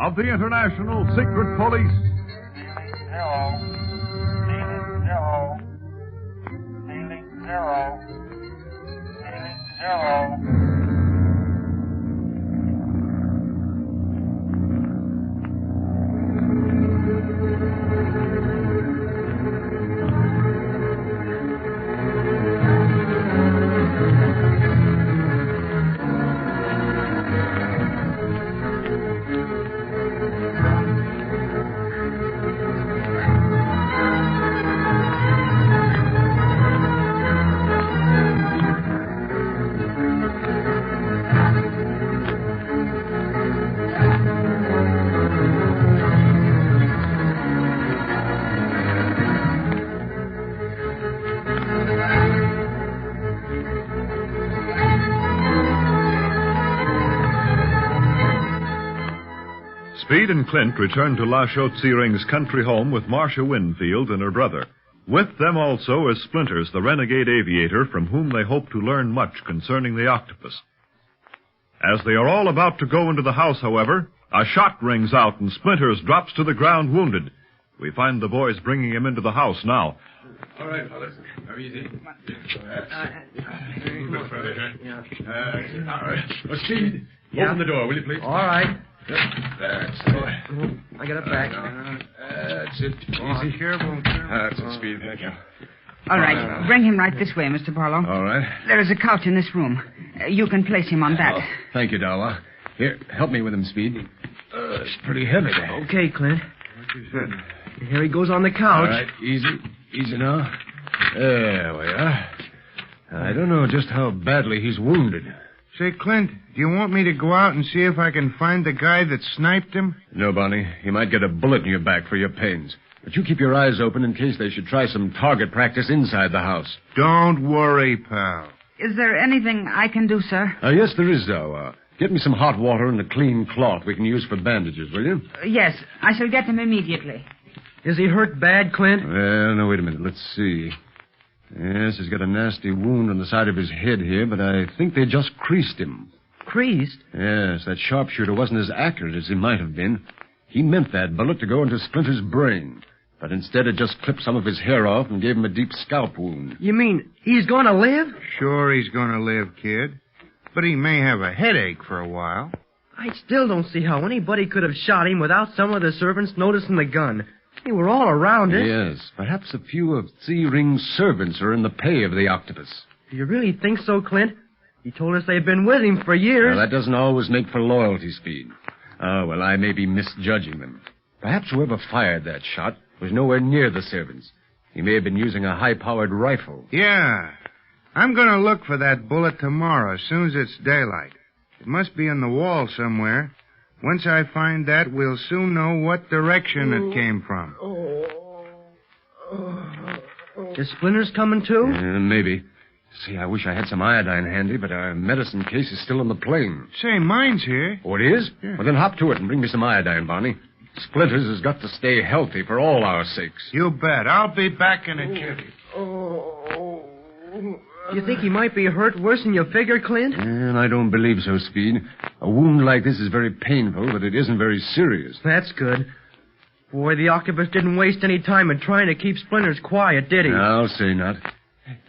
of the International Secret Police. Ceiling zero. Ceiling zero. Speed and Clint returned to La Chaux-de-Syring's country home with Marcia Winfield and her brother. With them also is Splinters, the renegade aviator, from whom they hope to learn much concerning the octopus. As they are all about to go into the house, however, a shot rings out and Splinters drops to the ground wounded. We find the boys bringing him into the house now. All right, fellas. Now, easy. A little further, huh? All right. Well, Speed, open the door, will you, please? All right. That's it. I got it back. That's it. Easy. Careful. That's it, Speed. Thank you. All right. Bring him right this way, Mr. Barlow. All right. There is a couch in this room. You can place him on that. Oh, thank you, Darla. Here, help me with him, Speed. It's pretty heavy there. Okay, Clint. Here he goes on the couch. All right. Easy now. There we are. I don't know just how badly he's wounded. Say, Clint, do you want me to go out and see if I can find the guy that sniped him? No, Bonnie. You might get a bullet in your back for your pains. But you keep your eyes open in case they should try some target practice inside the house. Don't worry, pal. Is there anything I can do, sir? Yes, there is, though. Get me some hot water and a clean cloth we can use for bandages, will you? Yes, I shall get them immediately. Is he hurt bad, Clint? Well, no, wait a minute. Let's see. Yes, he's got a nasty wound on the side of his head here, but I think they just creased him. Creased? Yes, that sharpshooter wasn't as accurate as he might have been. He meant that bullet to go into Splinter's brain, but instead it just clipped some of his hair off and gave him a deep scalp wound. You mean he's going to live? Sure he's going to live, kid. But he may have a headache for a while. I still don't see how anybody could have shot him without some of the servants noticing the gun. They were all around it. Yes, perhaps a few of Ring's servants are in the pay of the octopus. Do you really think so, Clint? He told us they've been with him for years. Well, that doesn't always make for loyalty, Speed. Oh, well, I may be misjudging them. Perhaps whoever fired that shot was nowhere near the servants. He may have been using a high-powered rifle. Yeah. I'm going to look for that bullet tomorrow as soon as it's daylight. It must be in the wall somewhere. Once I find that, we'll soon know what direction it came from. Is Splinters coming, too? Maybe. See, I wish I had some iodine handy, but our medicine case is still on the plane. Say, mine's here. Oh, it is? Yeah. Well, then hop to it and bring me some iodine, Barney. Splinters has got to stay healthy for all our sakes. You bet. I'll be back in a jiffy. You think he might be hurt worse than you figured, Clint? And I don't believe so, Speed. A wound like this is very painful, but it isn't very serious. That's good. Boy, the octopus didn't waste any time in trying to keep Splinters quiet, did he? I'll say not.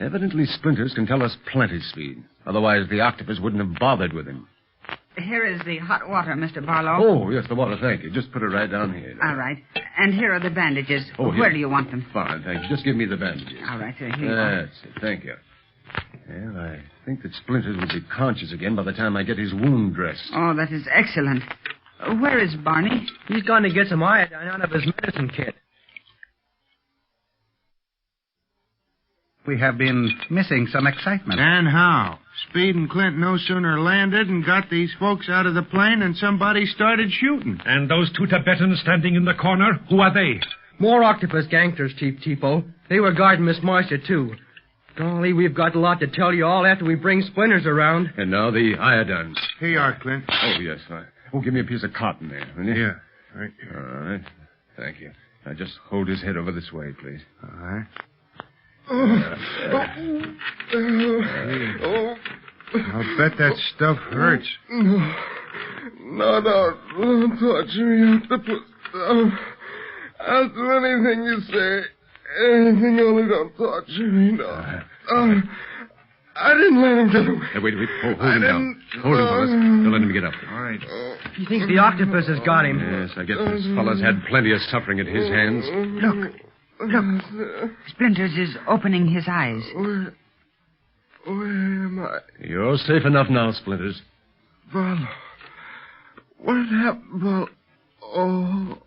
Evidently, Splinters can tell us plenty, Speed. Otherwise, the octopus wouldn't have bothered with him. Here is the hot water, Mr. Barlow. Oh, yes, the water, thank you. Just put it right down here. All right. And here are the bandages. Oh, Where here. do you want them? Fine, thank you. Just give me the bandages. All right, sir. Here you go. That's it. Thank you. Well, I think that Splinters will be conscious again by the time I get his wound dressed. Oh, that is excellent. Where is Barney? He's gone to get some iodine out of his medicine kit. We have been missing some excitement. And how? Speed and Clint no sooner landed and got these folks out of the plane than somebody started shooting. And those two Tibetans standing in the corner, who are they? More octopus gangsters, Chief Tipo. They were guarding Miss Marcia, too. Golly, we've got a lot to tell you all after we bring Splinters around. And now the iodines. Here you are, Clint. Oh, yes. Oh, give me a piece of cotton there, will you? Yeah, right here. All right. Thank you. Now, just hold his head over this way, please. All right. I'll bet that stuff hurts. No, don't torture me, octopus. I'll do anything you say. Anything, only don't torture me, no. I didn't let him get away. Wait. Hold him down. Hold him, fellas. Don't let him get up. All right. He thinks the octopus has got him. Yes, I guess this fella's had plenty of suffering at his hands. Look. Splinters is opening his eyes. Where am I? You're safe enough now, Splinters. Barlow. What happened, Barlow?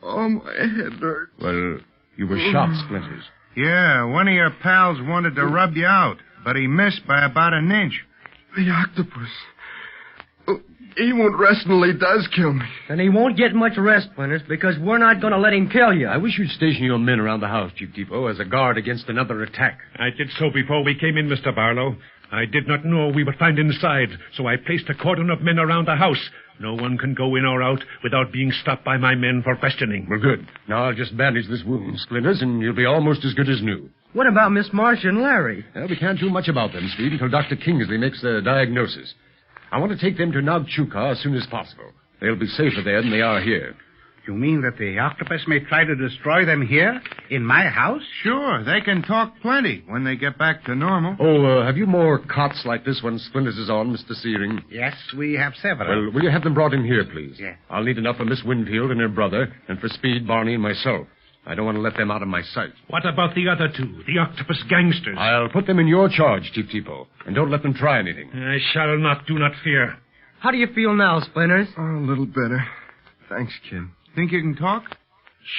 Oh, my head hurts. Well, you were shot, Splinters. Yeah, one of your pals wanted to rub you out, but he missed by about an inch. The octopus. He won't rest until he does kill me. And he won't get much rest, Splinters, because we're not going to let him kill you. I wish you'd station your men around the house, Chief Depot, as a guard against another attack. I did so before we came in, Mr. Barlow. I did not know we would find inside, so I placed a cordon of men around the house. No one can go in or out without being stopped by my men for questioning. Well, good. Now I'll just bandage this wound, Splinters, and you'll be almost as good as new. What about Miss Marcia and Larry? Well, we can't do much about them, Speed, until Dr. Kingsley makes the diagnosis. I want to take them to Nagchuka as soon as possible. They'll be safer there than they are here. You mean that the octopus may try to destroy them here, in my house? Sure, they can talk plenty when they get back to normal. Oh, have you more cots like this one Splinters is on, Mr. Searing? Yes, we have several. Well, will you have them brought in here, please? Yeah. I'll need enough for Miss Winfield and her brother, and for Speed, Barney, and myself. I don't want to let them out of my sight. What about the other two, the octopus gangsters? I'll put them in your charge, Chief Depot, and don't let them try anything. I shall not, do not fear. How do you feel now, Splinters? Oh, a little better. Thanks, kid. Think you can talk?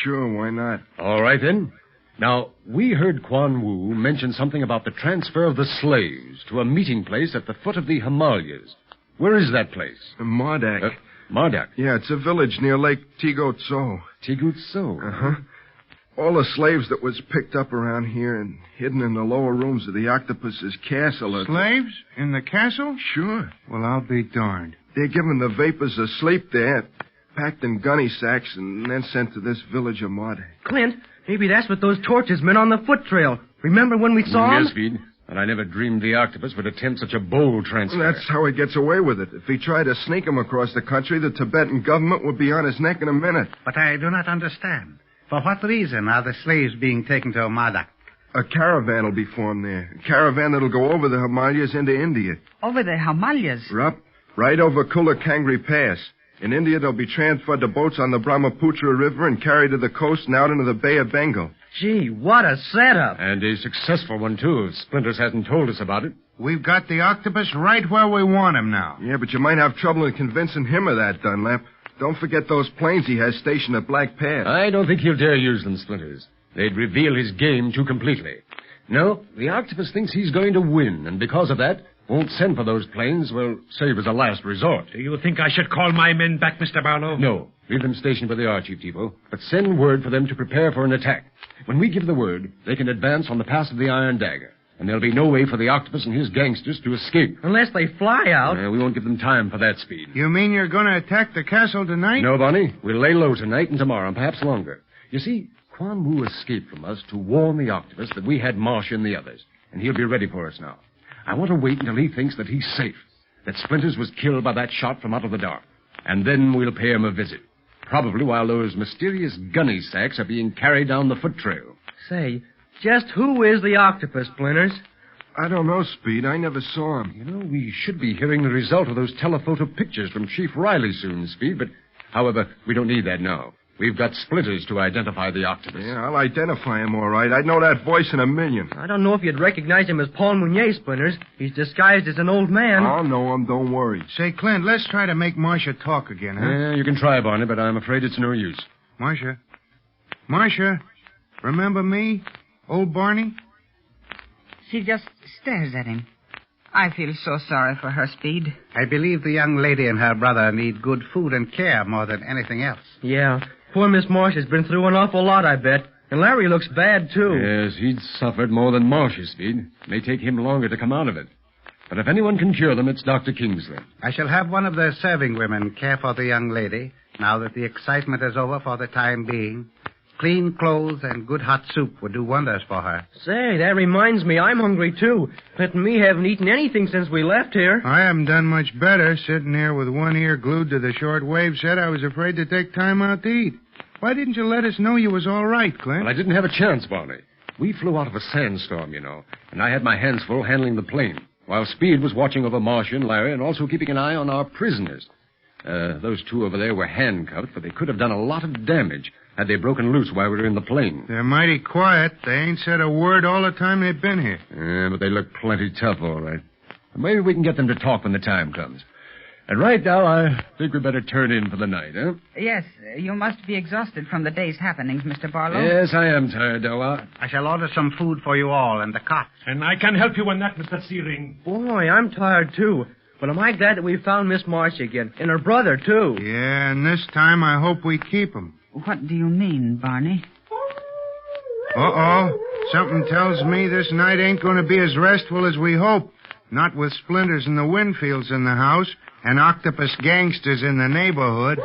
Sure, why not? All right, then. Now, we heard Quan Wu mention something about the transfer of the slaves to a meeting place at the foot of the Himalayas. Where is that place? Mardak. Mardak. Yeah, it's a village near Lake Tigotso. Tigutso. Uh-huh. All the slaves that was picked up around here and hidden in the lower rooms of the octopus's castle. Slaves? In the castle? Sure. Well, I'll be darned. They're given the vapors of sleep there, packed in gunny sacks, and then sent to this village of Mardak. Clint, maybe that's what those torches meant on the foot trail. Remember when we saw him? Yes, Speed. But I never dreamed the octopus would attempt such a bold transfer. That's how he gets away with it. If he tried to sneak him across the country, the Tibetan government would be on his neck in a minute. But I do not understand. For what reason are the slaves being taken to Mardak? A caravan will be formed there. A caravan that'll go over the Himalayas into India. Over the Himalayas. Right over Kulakangri Pass. In India, they'll be transferred to boats on the Brahmaputra River and carried to the coast and out into the Bay of Bengal. Gee, what a setup. And a successful one, too, if Splinters hasn't told us about it. We've got the octopus right where we want him now. Yeah, but you might have trouble in convincing him of that, Dunlap. Don't forget those planes he has stationed at Black Pass. I don't think he'll dare use them, Splinters. They'd reveal his game too completely. No, the octopus thinks he's going to win, and because of that, won't send for those planes, well, save as a last resort. Do you think I should call my men back, Mr. Barlow? No. Leave them stationed where they are, Chief Depot. But send word for them to prepare for an attack. When we give the word, they can advance on the pass of the Iron Dagger. And there'll be no way for the octopus and his gangsters to escape. Unless they fly out. We won't give them time for that, Speed. You mean you're going to attack the castle tonight? No, Bonnie. We'll lay low tonight and tomorrow, and perhaps longer. You see, Quan Wu escaped from us to warn the octopus that we had Marcia and the others. And he'll be ready for us now. I want to wait until he thinks that he's safe. That Splinters was killed by that shot from out of the dark. And then we'll pay him a visit. Probably while those mysterious gunny sacks are being carried down the foot trail. Say, just who is the octopus, Splinters? I don't know, Speed. I never saw him. You know, we should be hearing the result of those telephoto pictures from Chief Riley soon, Speed, but, however, we don't need that now. We've got Splinters to identify the octopus. Yeah, I'll identify him all right. I'd know that voice in a million. I don't know if you'd recognize him as Paul Meunier, Splinters. He's disguised as an old man. I'll know him, don't worry. Say, Clint, let's try to make Marcia talk again, huh? Yeah, you can try, Barney, but I'm afraid it's no use. Marcia? Marcia, remember me? Old Barney? She just stares at him. I feel so sorry for her, Speed. I believe the young lady and her brother need good food and care more than anything else. Yeah. Poor Miss Marcia's been through an awful lot, I bet. And Larry looks bad, too. Yes, he'd suffered more than Marcia, Speed. It may take him longer to come out of it. But if anyone can cure them, it's Dr. Kingsley. I shall have one of the serving women care for the young lady, now that the excitement is over for the time being. Clean clothes and good hot soup would do wonders for her. Say, that reminds me, I'm hungry, too. Clint and me haven't eaten anything since we left here. I haven't done much better. Sitting here with one ear glued to the shortwave set, I was afraid to take time out to eat. Why didn't you let us know you was all right, Clint? Well, I didn't have a chance, Barney. We flew out of a sandstorm, you know, and I had my hands full handling the plane, while Speed was watching over Marcia and Larry and also keeping an eye on our prisoners. Those two over there were handcuffed, but they could have done a lot of damage had they broken loose while we were in the plane. They're mighty quiet. They ain't said a word all the time they've been here. Yeah, but they look plenty tough, all right. Maybe we can get them to talk when the time comes. And right now, I think we better turn in for the night, huh? Yes, you must be exhausted from the day's happenings, Mr. Barlow. Yes, I am tired, Della. I shall order some food for you all and the cot. And I can help you on that, Mr. Searing. Boy, I'm tired, too. But am I glad that we found Miss Marcia again. And her brother, too. Yeah, and this time I hope we keep 'em. What do you mean, Barney? Uh-oh. Something tells me this night ain't going to be as restful as we hope. Not with Splinters and the Winfields in the house and octopus gangsters in the neighborhood.